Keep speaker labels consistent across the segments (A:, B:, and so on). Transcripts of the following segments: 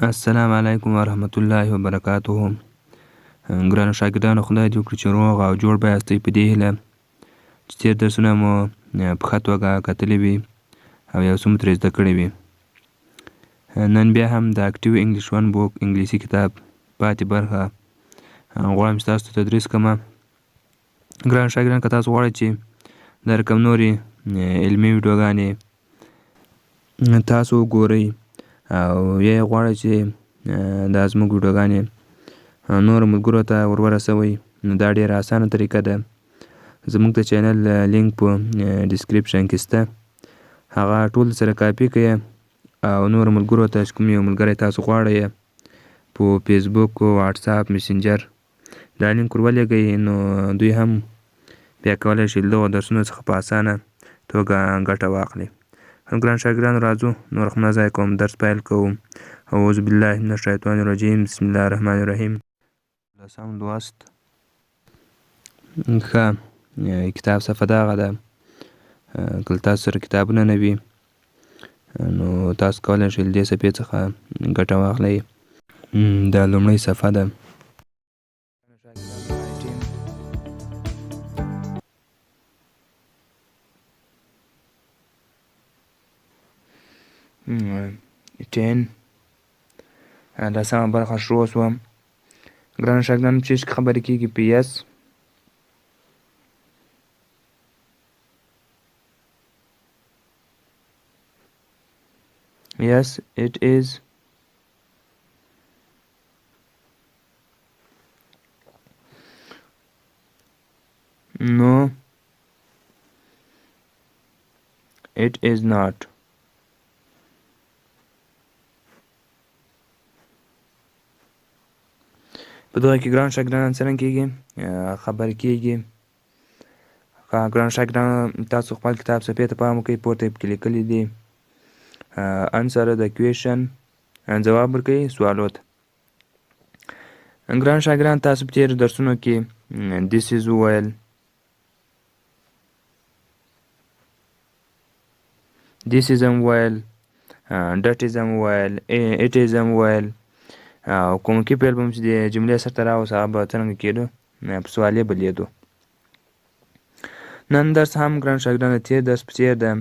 A: السلام علیکم ورحمت الله وبرکاته. ګرانو شاګردانو، خدای دې وکړي چې روغ او جوړ به یاستئ په دې هیله چې تېر درسونه مو په ښه توګه کتلي وي او یو څه مو ترې زده کړي وي. نن بیا هم د اکټیو انګلیش 1 بوک انګلیسي کتاب پاتې برخه غواړم چې تاسو ته تدریس کړمه. ګرانو شاګردان، که تاسو غواړئ چې دا رقم نورې علمي ویډیوګانې تاسو وګورئ او یا یې غواړئ چې دا زموږ ویډیوګانې نورو ملګرو ته ورسوئ، نو دا ډېره اسانه طریقه ده. زموږ د چینل لینک په ډسکریپشن کې شته، هغه ټول سره کاپي کړئ او نورو ملګرو ته چې کوم یو ملګری تاسو غواړئ په فیسبوک، واټساپ، مسنجر دا لینک ورولېږئ، نو دوی هم بیا کولی شي له دغو درسونو څخه په اسانه توګه ګټه واخلي. ګران شاګردانو، راځو نور وخت نه ضایع کوم، درس پیل کوو. اعوذ بالله من الشیطان الرجیم، بسم الله الرحمن الرحیم. نوولسم-لوست. ښه، کتاب صفحه دغه ده. که تاسو سره کتابونه نه وي نو تاسو کولی شئ له دې صفحې څخه ګټه واخلئ. دا لومړۍ صفحه ده. دا سمه برخه شروع شوه. ګرانو شاګردانو، چې خبرې کېږي په یس Yes, it is. No, it is not. په دغه کې ګران شاګردان څرنګه کېږي خبرې کېږي. ګران شاګردان، تاسو خپل کتاب صفحې ته پام وکړئ، پورته یې پکې لیکلي دي answer the question، ځواب ورکوي سوالو ته. ګران شاګردان، تاسو په تېرو درسونو کې this is وویل، this is هم وویل، that is هم وویل، it is هم وویل، او کومکی فعل به هم چې د جملې سرته راوست هغه به څرنګه کېدو، په سوالې بدلېدو. نن درس هم ګران شاګردان د تېر درس په څېر ده،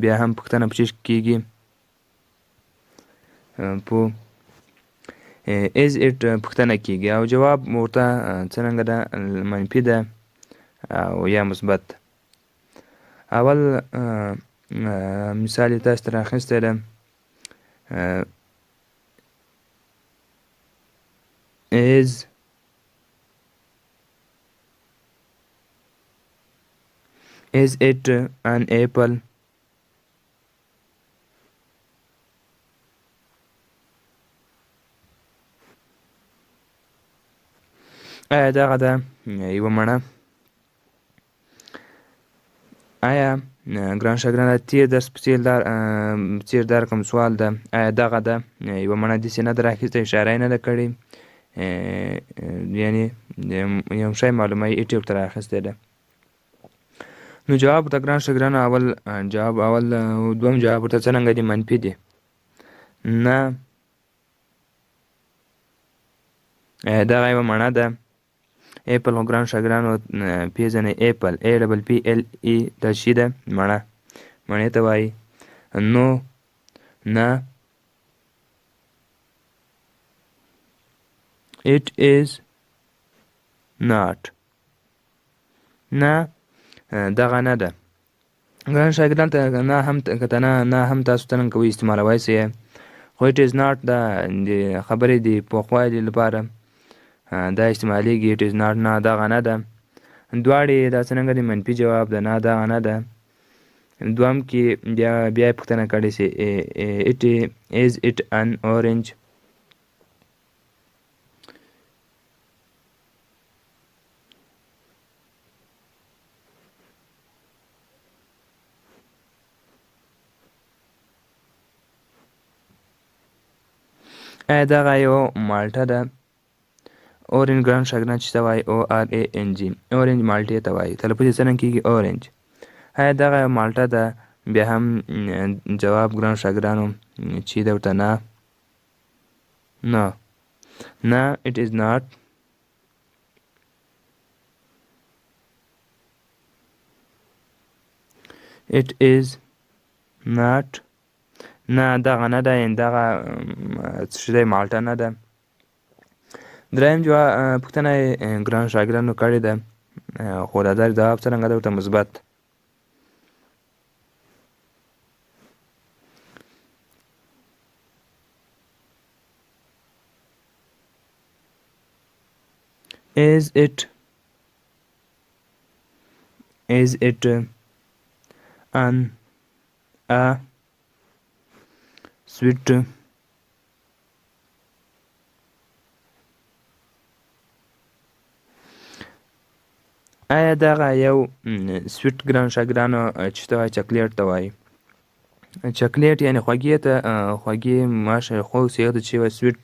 A: بیا هم پوښتنه په چیش کېږي په از اټ پوښتنه کېږي او جواب ورته څرنګه ده، منفي ده او یا مثبت. اول مثال یې تاسو ته راخیستی ده، Is it an apple? آیا دغه ده یوه مڼه؟ آیا ګران شاګردان، د تېر درس په څېر دا رقم سوال ده، آیا دغه ده یوه مڼه؟ داسې نه ده راخیستی، اشاره یې نه ده کړې، یعنې یو شی معلوموي، ایټ یې ورته راخیستی ده. نو جواب ورته ګران شاګردانو دوم جواب ورته څرنګه دی؟ منفي دی. نه، دغه یوه مڼه ده. ایپل خو ګران شاګردانو پېژنئ، ایپل APPLE دا شي ده، مڼه مڼې ته وایي. نو، نه، it is not. نه، دغه نه ده. ګران شاګردان، ته نه هم تاسو څرنګه کوئ استعمالوی سئ، خو it is not دا د خبرې د پوخوالي لپاره دا استعمالیږي. it is not، نه دغه نه ده. دواړې دا څرنګه دی؟ منفي جواب ده، نه دغه نه ده. دوهم کې بیا یې پوښتنه کړې سي، is it an orange؟ آیا دغه یو مالټه ده؟ اورنج ګران شاګردان چې ته وایي ORANG، اورنج مالټې ته وایي، تلفظ یې څرنګه کېږي؟ اورنج. آیا دغه مالټه ده؟ بیا هم جواب ګران شاګردانو چې ده ورته نه. No. No, it is not. It is not. نه دغه نه ده، یعنې دغه څه دی مالټه نه ده. دریم پوښتنه یې ګرانو شاګردانو کړې ده، خو د ده ځواب څرنګه ده ورته مثبت. Is it an a sweet آیا دغه یو سویټ ګران شاګردانو چې ته وایي چاکلیټ ته وایي. چاکلیټ یعنې خوږې ته خوږې ماشه خوږ صیغه ته چې وایي سویټ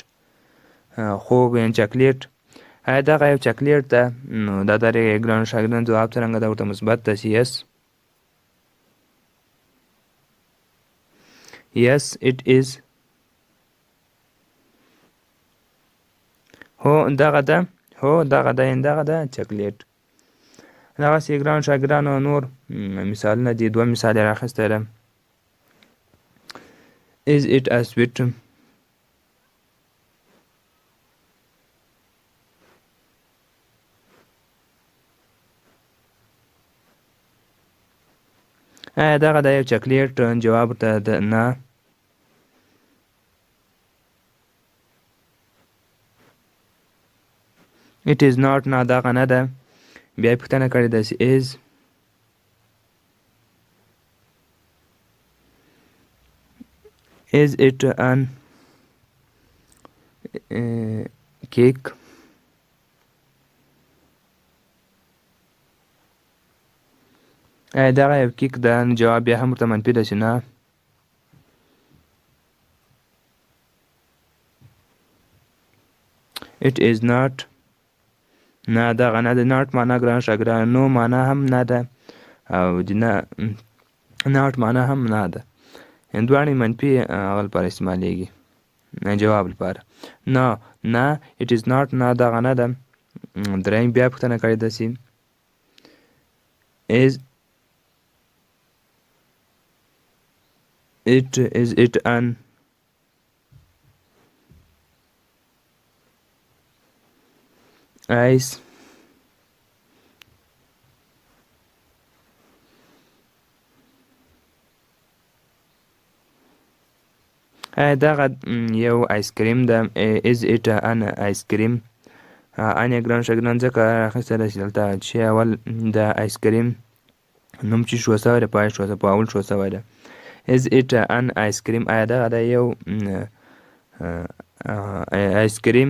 A: خوږ یعنې چاکلیټ. آیا دغه یو چاکلیټ ده؟ نو دا د ګرانو شاګردانو ځواب څرنګه ده ورته مثبت ده چې یس. Yes, it is. هو دغه ده، هو دغه ده، یعنې دغه ده چاکلیټ. دغسې ګرانو شاګردانو نور مثالونه دي، دوه مثال یې راخیستی ده. Is it a sweet؟ آیا دغه د یو چاکلیټ؟ جواب ورته نه. It is not. نه دغه نه ده. بیا یې پوښتنه کړې ده چې is it an cake؟ آیا دغه یو کیک ده؟ جواب بیا هم ورته منفي ده چې نه. It is not. نه دغه نه ده. not معنا ګران شاګردان نو معنا هم نه ده، او د نه not معنا هم نه ده، یعنې دواړې منفي هغه لپاره استعمالیږي، جواب لپاره. نه نه it is not. نه دغه نه ده. دریم بیا پوښتنه کړې ده چې is it an ice؟ آیا دغه یو آیس کریم ده؟ is it an ice cream؟ ان یې ګران شاګردان ځکه راخیستی ده چې دلته چې اول د آیس کریم نوم چې شو سوی ده پای شو په اول شو سوی ده. is it an ice cream؟ آیا دغه د یو آیس کریم؟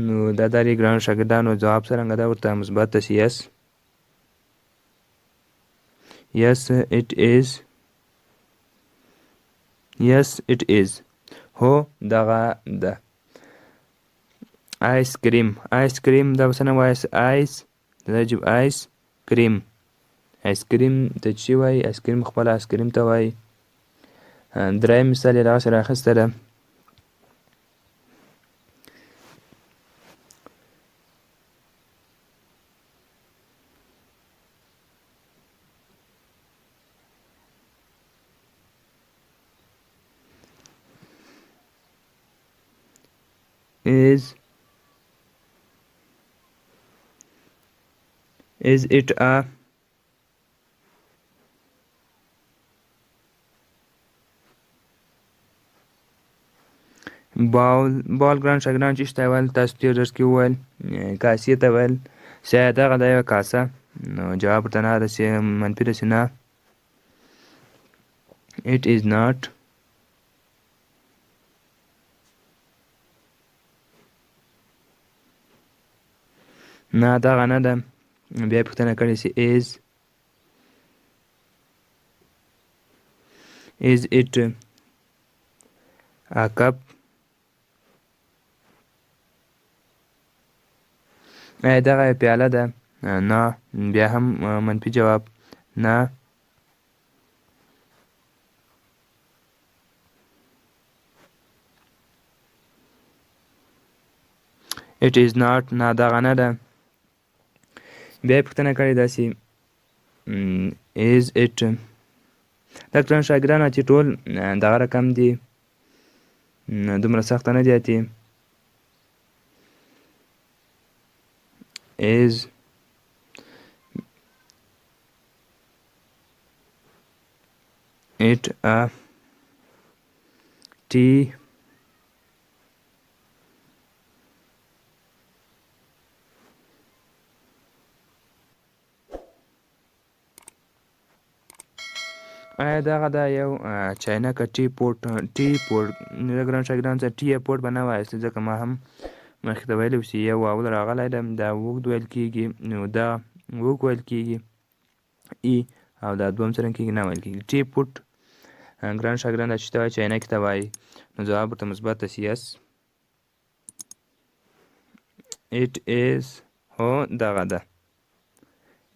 A: نو دا د ګرانو شاګردانو ځواب څرنګه ده ورته مثبت ده چې یس. yes it is. yes it is. هو دغه ده. آیس کریم، آیس کریم دا به څنګه وایاست؟ آیس دا جب آیس کریم، آیس کریم ته چې وایي آیس کریم خپله آیس کریم ته وایي. دریم مثال یې دغسې راخیستی ده. is it a بال ګران شاګردان چې ته ویل تاسو تېر درس کې وویل کاسې ته ویل چې آیا دغه د یوه کاسه؟ نو جواب ورته نه ده چې منفي ده چې نه. it is not. نه دغه نه ده. بیا یې پوښتنه کړې چې is it a cup؟ آیا دغه یو پیاله ده؟ نه بیا هم منفي جواب نه. it is not نه دغه نه ده. بیا یې پوښتنه کړې داسې is it. دا ګران شاګردانو چې ټول دغه رقم دي، دومره سخته نه دي اتې. is it a tea آیا دغه دا یو چاینکه ټي پوټ ګران شاګردانو ته ټي پوټ به نه وایست، ځکه ما هم مخکې ته ویلی چې یو واول راغلی ده، دا اوږد ویل کېږي، نو دا اوږد ویل کېږي ای، او دا دوهم څرنګه کېږي نه ویل کېږي. ټي پوټ ګران شاګردان دا چې ته وایي چاینکې ته وایي، نو ځواب ورته مثبت ده یس. it is هو دغه ده.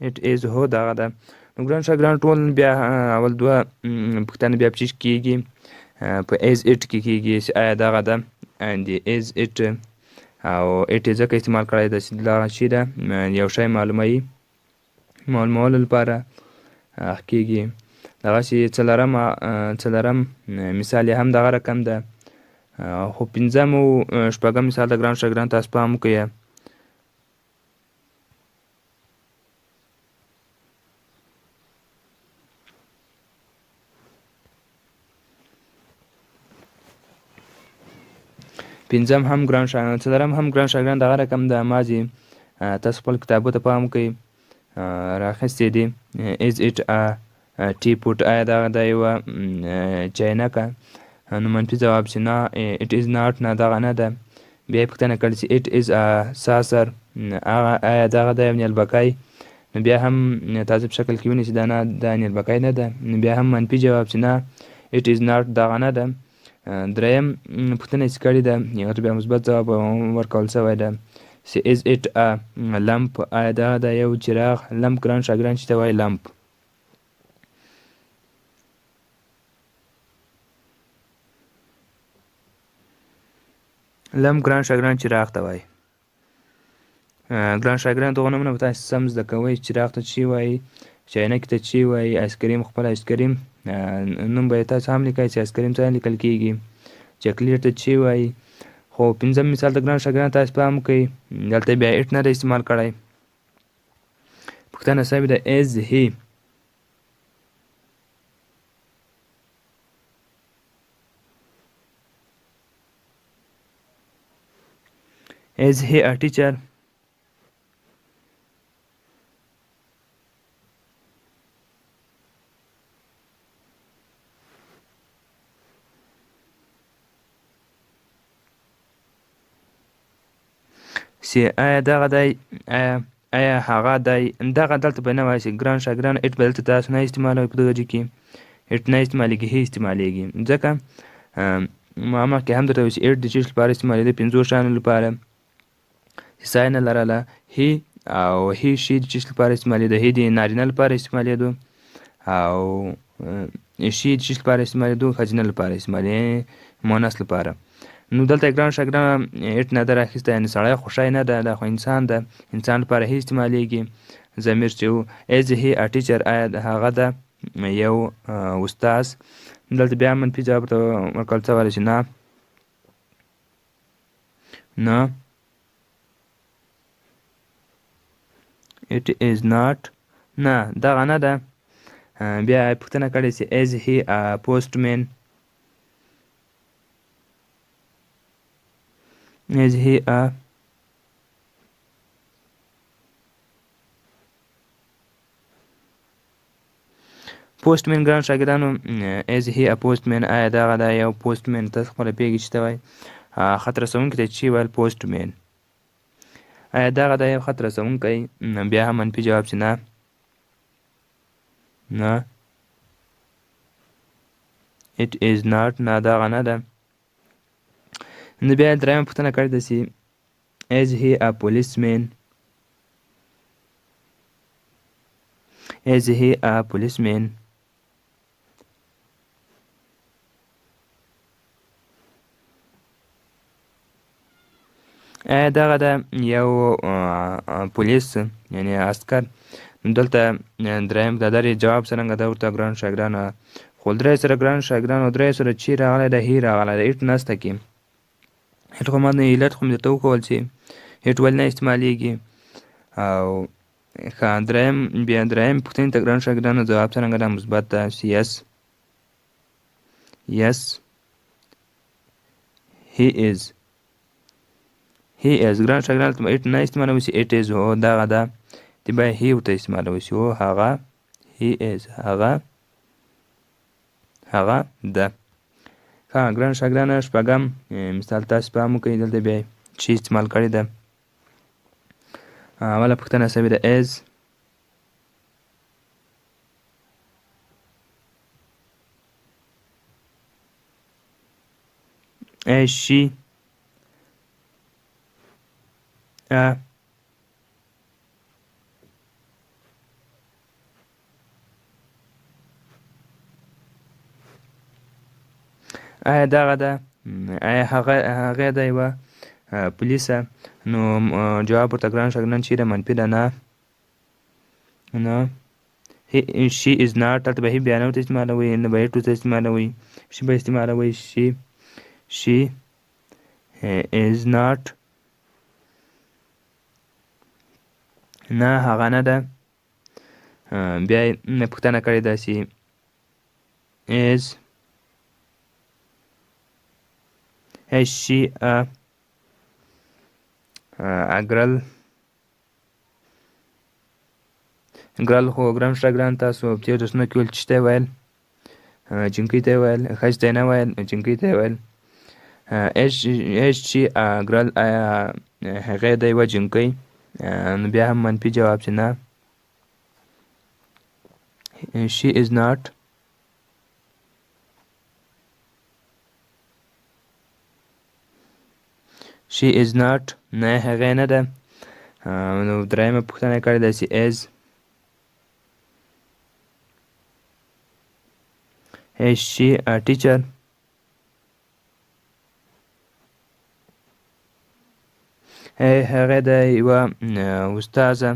A: it is هو دغه ده. نو ګران شاګردان ټول بیا اول دوه پوښتنې بیا په چی کېږي، په is it کې کېږي چې آیا دغه ده and is it، او it ځکه استعمال کړی ده چې دغه شي ده یو شی معلومولو لپاره کېږي. دغسې څلرم مثال یې هم دغه رقم ده. خو پنځم او شپږم مثال د ګران شاګردان تاسو پام وکړئ. څلرم هم ګران شاګردان دغه رقم د ماضي تاسو خپل کتابو ته پام وکړئ راخیستې دي. is it a tea pot آیا دغه د یوه چاینکه، نو منفي ځواب چې نه it is not نه دغه نه ده. بیا یې پوښتنه کړې چې it is a saucer آیا دغه د یو نیلبکی، نو بیا هم تاسو په شکل کې وینئ چې دا نه دا نیلبکی نه ده، نو بیا هم منفي جواب چې نه it is not دغه نه ده. دریم پوښتنه چې کړې ده هغه ته بیا مثبت ځواب ورکول شوی ده چې is it a lamp آیا دغه د یو چراغ. لمپ ګران شاګردان چې ته وایي لمپ. لمپ ګران شاګردان چراغ ته وایي. ګران شاګردان دغه نومونه به تاسو سم زده کوئ. چراغ ته چی وایي، چاینکې ته چی وایي، آیسکریم خپل آیسکریم نوم به یې تاسو هم لیکئ چې آیسکریم څنګه لیکل کېږي، چاکلیټ ته چی وایي. خو پنځم مثال د ګران شاګردان تاسو پام وکړئ، دلته بیا ایټ نه دی استعمال کړی. پوښتنه شوې ده is he. is he a teacher. آیا دغه دی، آیا هغه دی. دغه دلته به نه وایي چې ګران شاګردان ایټ به دلته تاسو نه استعمالوئ، په دغه ځای کې ایټ نه استعمالېږي، هی استعمالېږي. ځکه ما مخکې هم درته ویل چې ایټ د چیز لپاره استعمالېده، پنځو شیانو لپاره چې سای نه لرله. هی او هی شي د چیز لپاره استعمالېده، هی د نارینه لپاره استعمالېدو، او شي د چیز لپاره استعمالېدو، ښځینه لپاره استعمالېدو، مؤنث لپاره. نو دلته ګران شاګردان ایټ نه ده راخیسته، یعنې سړی خو شی نه ده، دا خو انسان ده، انسان لپاره هی استعمالېږي. ضمیر چې و is he a teacher آیا هغه ده یو استاذ. دلته بیا منفي جواب ته ورکول شوی چې نه نه it is not نه دغه نه ده. بیا پوښتنه کړې چې is he a postman. is he a postman ګران شاګردانو is he a postman آیا دغه دا یو postman تاسو خپله پوهېږئ چې ته وایي خط رسوونکي ته چې ویل postman آیا دغه دا یو خط رسوونکی. بیا هم منفي جواب چې نه نه it is not نه دغه نه ده. نو بیا درېیمه پوښتنه کړې ده چې is he a policeman. is he a policeman. آیا دغه د یو پولیس یعنې عسکر. نو دلته دریم د درې جواب څرنګه ده ورته ګرانو شاګردانو. خو درې سره ګرانو شاګردانو درې سره چې راغلی ده هی راغلی ده هیټ نسته کې. هیټ خو ما علت خو مې درته وښول چې هیټ ولې نه استعمالیږي. او ښه بیا دریم پوښتنې ته ګرانو شاګردانو ځواب څرنګه ده مثبت ده. یس he is ګرانو شاګردانو ته هیټ نه استعمالوي شي it is هو دغه ده تی باید هی ورته استعمالوي شي هو هغه he is هغه ده. ښه ګرانو شاګردانو شپږم مثال تاسو پام وکړئ دلته بیا چې استعمال کړې ده. اوله پوښتنه سوې ده is she آیا دغه ده آیا هغې ده یوه پولیسه. نو جواب ورته ګران شاګردان چیرې منفي ده نه she is not. هلته به هی بیا نه ورته استعمالوئ نه به هیټ ورته استعمالوئ شي به استعمالوئ she is not. نه هغه نه ده. بیا یې پوښتنه کړې ده چې is she a girl. ګرل خو ګران شاګردان تاسو په تېرو درسونو کې ویل چې ته یې ویل جینکۍ ته یې ویل ښځې ته یې نه ویل جینکۍ ته یې ویل. she a girl آیا هغې ده یوه جینکۍ. نو بیا هم منفي جواب چې نه she is not. she is not نه هغې نه ده. نو درېیمه پوښتنه یې کړې ده چې is she a teacher. هغې ده یوه استاذه.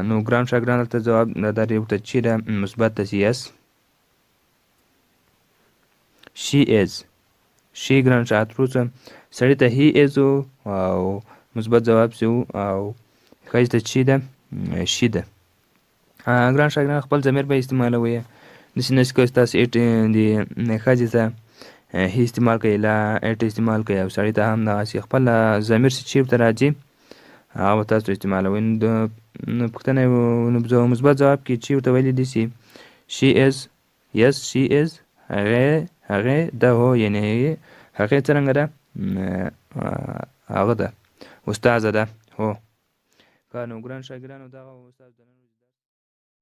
A: نو ګران شاګردان دلته ځواب در ورته چیرې مثبت ده چې yes she is. she ګران شاګردان سړي ته he is او مثبت ځواب چې او ښځې ته چې ده she ده. ګران شاګردان خپل ضمیر به استعمالوئ داسې نشي کولی چې تاسو د ښځې ته هی استعمال کوئ لا ایټ استعمال کوئ او سړي ته هم دغسې خپل ضمیر چې چیرته راځي هغه به تاسو استعمالوئ. نو پوښتنه مثبت ځواب کې چې ورته ویلی دي چې she is yes she is هغې ده هو یعنې هغې څرنګه ده هغه ده استاذه ده هو. نو ګران شاګردانو دغه استاد